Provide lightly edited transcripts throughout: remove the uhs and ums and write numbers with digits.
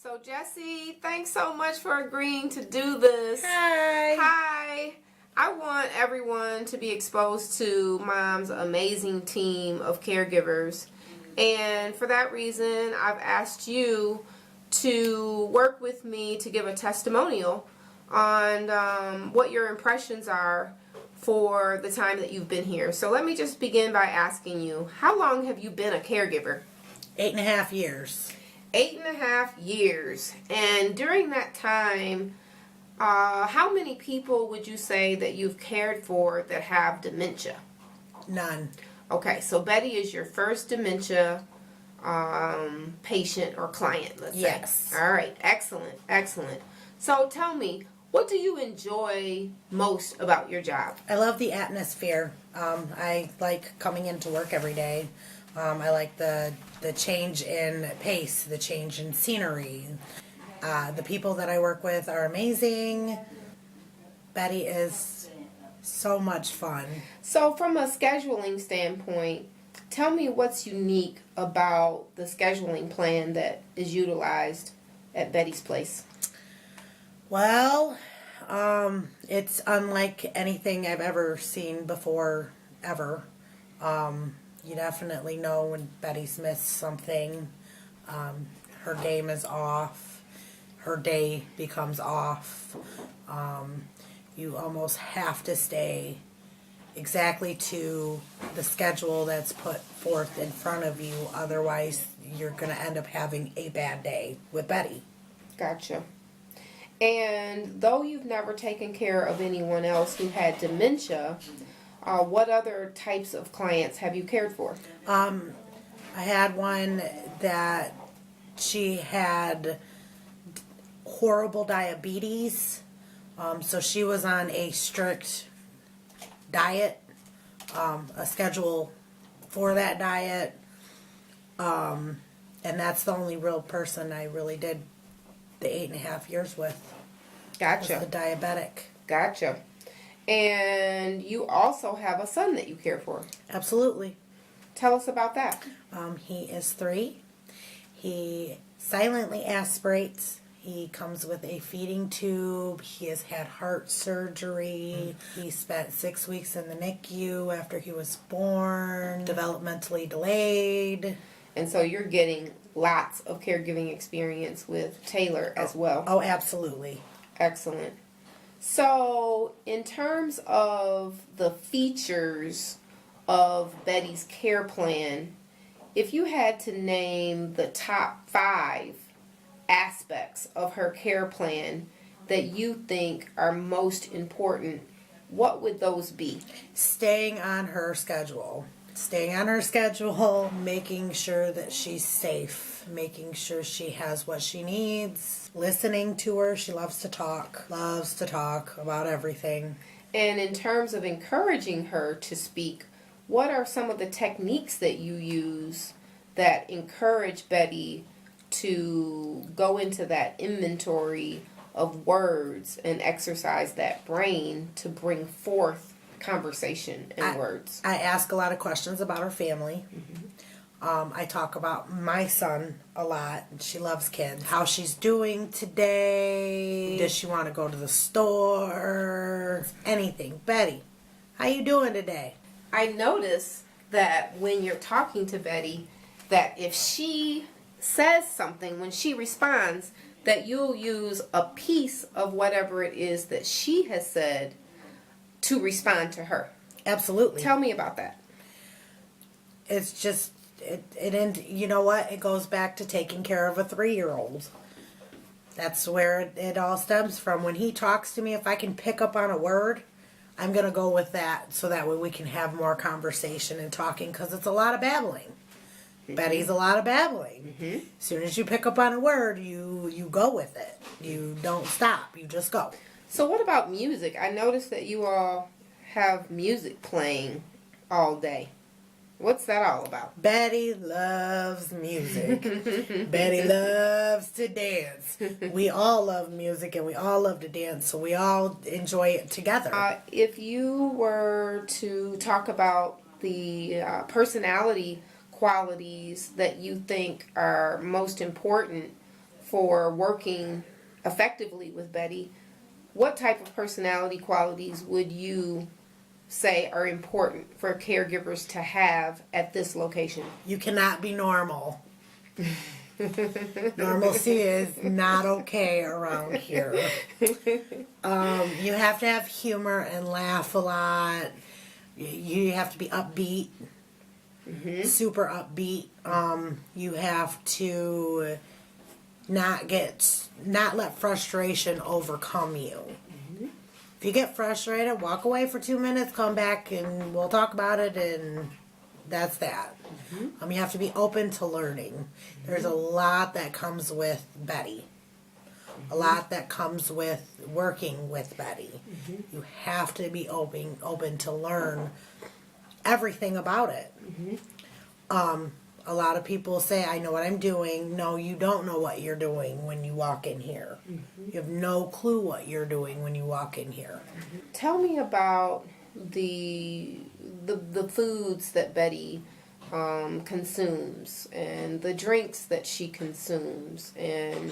So Jessie, thanks so much for agreeing to do this. Hi. Hi. I want everyone to be exposed to Mom's amazing team of caregivers. And for that reason, I've asked you to work with me to give a testimonial on what your impressions are for the time that you've been here. So let me just begin by asking you, how long have you been a caregiver? 8.5 years. 8.5 years. And during that time, how many people would you say that you've cared for that have dementia? None. Okay, so Betty is your first dementia patient or client, let's say. Yes. All right, excellent, excellent. So tell me, what do you enjoy most about your job? I love the atmosphere. I like coming into work every day. I like the change in pace, the change in scenery. The people that I work with are amazing. Betty is so much fun. So from a scheduling standpoint, tell me what's unique about the scheduling plan that is utilized at Betty's place. Well, it's unlike anything I've ever seen before, ever. You definitely know when Betty's missed something. Her game is off. Her day becomes off. You almost have to stay exactly to the schedule that's put forth in front of you. Otherwise, you're going to end up having a bad day with Betty. Gotcha. And though you've never taken care of anyone else who had dementia, what other types of clients have you cared for? I had one that she had horrible diabetes. So she was on a strict diet, a schedule for that diet. And that's the only real person I really did the 8.5 years with. Gotcha. Was the diabetic. Gotcha. And you also have a son that you care for. Absolutely. Tell us about that. He is 3. He silently aspirates. He comes with a feeding tube. He has had heart surgery. He spent 6 weeks in the NICU after he was born, developmentally delayed. And so you're getting lots of caregiving experience with Taylor as well. Oh, absolutely. Excellent. So, in terms of the features of Betty's care plan, if you had to name the top 5 aspects of her care plan that you think are most important, what would those be? Staying on her schedule. Staying on her schedule, making sure that she's safe, making sure she has what she needs, listening to her. She loves to talk about everything. And in terms of encouraging her to speak, what are some of the techniques that you use that encourage Betty to go into that inventory of words and exercise that brain to bring forth conversation and words? I ask a lot of questions about her family. I talk about my son a lot. She loves kids. How she's doing today. Does she want to go to the store? Anything. Betty, how you doing today? I notice that when you're talking to Betty, that if she says something, when she responds, that you'll use a piece of whatever it is that she has said to respond to her. Absolutely. Tell me about that. It's just, you know what? It goes back to taking care of a 3-year-old. That's where it all stems from. When he talks to me, if I can pick up on a word, I'm going to go with that so that way we can have more conversation and talking, because it's a lot of babbling. Betty's a lot of babbling. As soon as you pick up on a word, you go with it. You don't stop. You just go. So what about music? I noticed that you all have music playing all day. What's that all about? Betty loves music. Betty loves to dance. We all love music and we all love to dance, so we all enjoy it together. If you were to talk about the personality qualities that you think are most important for working effectively with Betty, what type of personality qualities would you say are important for caregivers to have at this location? You cannot be normal. Normalcy is not okay around here. You have to have humor and laugh a lot. You have to be upbeat, super upbeat. You have to not let frustration overcome you. If you get frustrated, walk away for 2 minutes, come back, and we'll talk about it, and that's that. You have to be open to learning. There's a lot that comes with Betty. A lot that comes with working with Betty. You have to be open to learn everything about it. A lot of people say, I know what I'm doing. No, you don't know what you're doing when you walk in here. You have no clue what you're doing when you walk in here. Tell me about the foods that Betty consumes, and the drinks that she consumes, and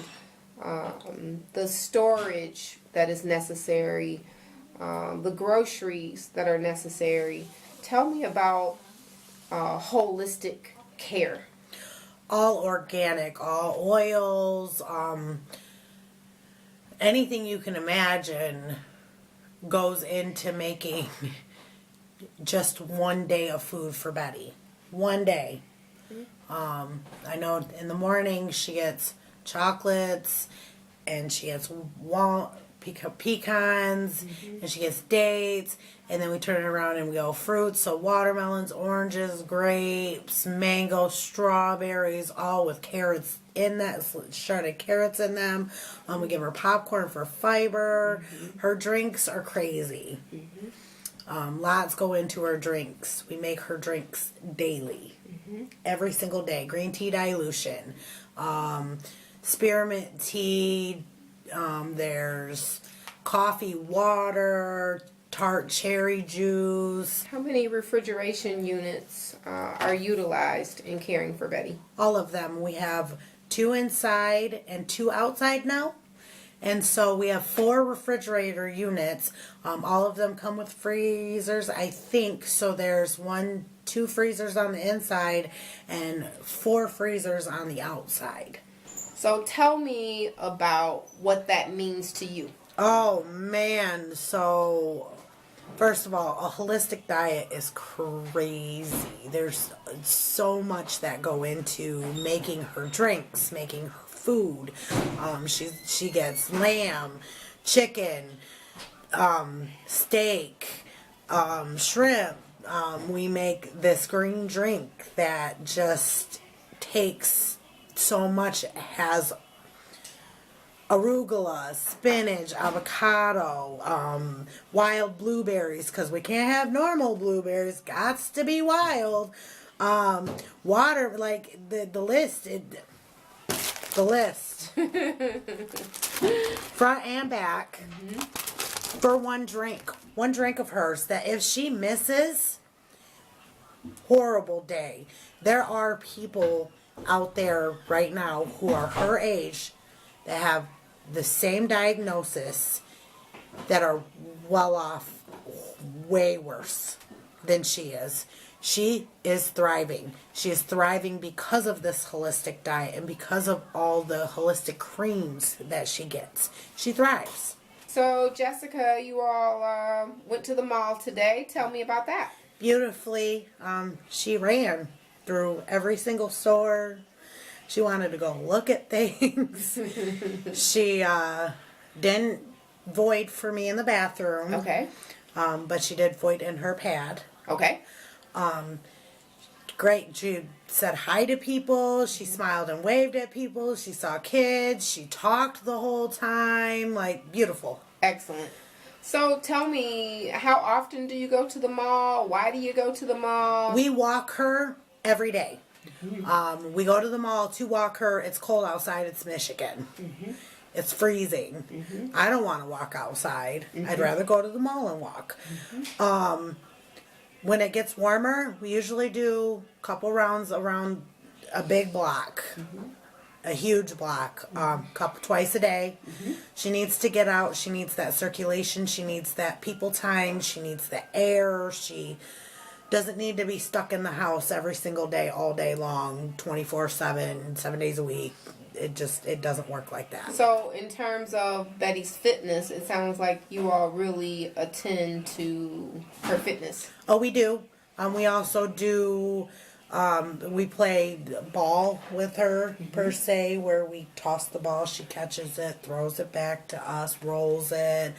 the storage that is necessary, the groceries that are necessary. Tell me about holistic care. All organic, all oils, anything you can imagine goes into making just one day of food for Betty. One day. I know in the morning she gets chocolates, and she gets pecans, and she gets dates, and then we turn it around and we go fruits, so watermelons, oranges, grapes, mango, strawberries, all with carrots in that, shredded carrots in them. We give her popcorn for fiber. Her drinks are crazy. Lots go into her drinks. We make her drinks daily. Every single day. Green tea dilution. Spearmint tea. There's coffee, water, tart cherry juice. How many refrigeration units are utilized in caring for Betty? All of them. We have 2 inside and 2 outside now. And so we have 4 refrigerator units. All of them come with freezers, I think. So there's 2 freezers on the inside and 4 freezers on the outside. So tell me about what that means to you. Oh, man. So, first of all, a holistic diet is crazy. There's so much that go into making her drinks, making her food. She gets lamb, chicken, steak, shrimp. We make this green drink that just takes so much. It has arugula, spinach, avocado, wild blueberries, because we can't have normal blueberries. Gots to be wild. Water, like the list. The list. Front and back. For one drink. One drink of hers that if she misses, horrible day. There are people out there right now who are her age that have the same diagnosis that are well off way worse than she is. She is thriving. She is thriving because of this holistic diet and because of all the holistic creams that she gets. She thrives. So, Jessica, you all went to the mall today. Tell me about that. Beautifully, she ran through every single store. She wanted to go look at things. She didn't void for me in the bathroom. Okay. But she did void in her pad. Okay. Great. She said hi to people. She smiled and waved at people. She saw kids. She talked the whole time. Like, beautiful. Excellent. So tell me, how often do you go to the mall? Why do you go to the mall? We walk her every day. We go to the mall to walk her. It's cold outside. It's Michigan. It's freezing. I don't want to walk outside. I'd rather go to the mall and walk. When it gets warmer, we usually do a couple rounds around a big block. a huge block. Twice a day. She needs to get out. She needs that circulation. She needs that people time. She needs the air. She doesn't need to be stuck in the house every single day, all day long, 24/7, 7 days a week. It doesn't work like that. So, in terms of Betty's fitness, it sounds like you all really attend to her fitness. Oh, we do. We also do. We play ball with her per se, where we toss the ball, she catches it, throws it back to us, rolls it.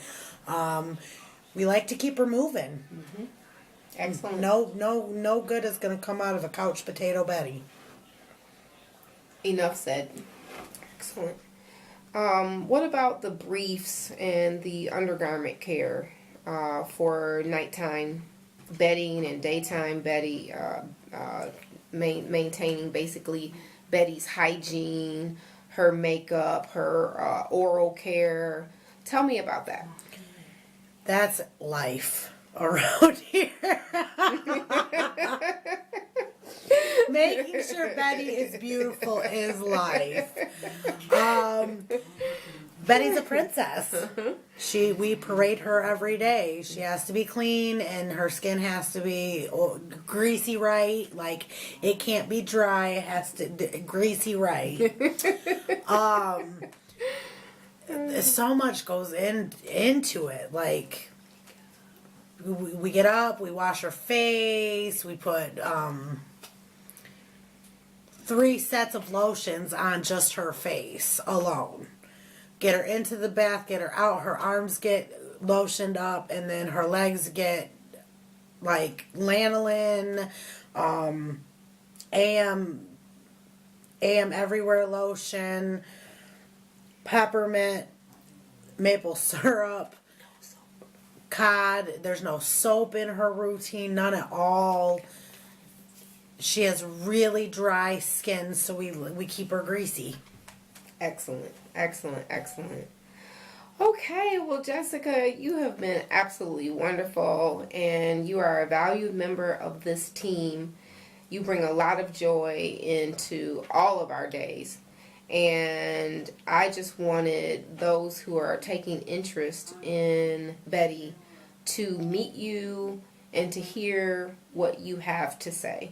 We like to keep her moving. Excellent. No good is going to come out of a couch potato Betty. Enough said. Excellent. What about the briefs and the undergarment care for nighttime bedding and daytime Betty, maintaining basically Betty's hygiene, her makeup, her oral care? Tell me about that. That's life around here. Making sure Betty is beautiful is life. Betty's a princess. We parade her every day. She has to be clean, and her skin has to be greasy right. Like, it can't be dry. It has to greasy right. So much goes into it. Like, we get up, we wash her face, we put 3 sets of lotions on just her face alone. Get her into the bath, get her out, her arms get lotioned up, and then her legs get like lanolin, AM everywhere lotion, peppermint, maple syrup, cod. There's no soap in her routine, none at all. She has really dry skin, so we keep her greasy. Excellent. Okay, well, Jessica, you have been absolutely wonderful, and you are a valued member of this team. You bring a lot of joy into all of our days, and I just wanted those who are taking interest in Betty to meet you and to hear what you have to say.